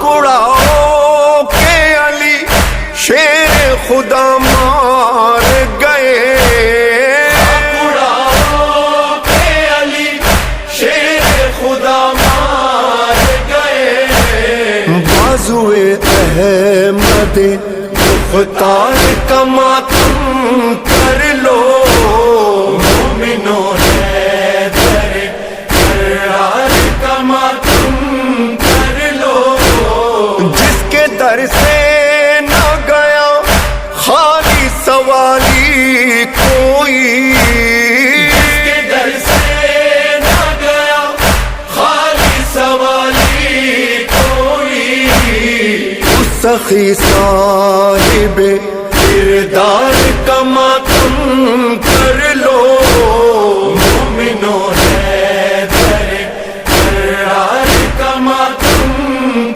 اڑاؤ کہ علی شیر خدا مار گئے، اڑاؤ کہ علی شیر خدا مار گئے، بازوئے احمد مختار کا ماتم کر لو، مومنوں حیدر کرار کا ماتم کر لو، جس کے در سے نہ گیا خالی سوالی کوئی، جس کے در سے نہ گیا خالی سوالی کوئی، اس سخی صاحب کردار کا ماتم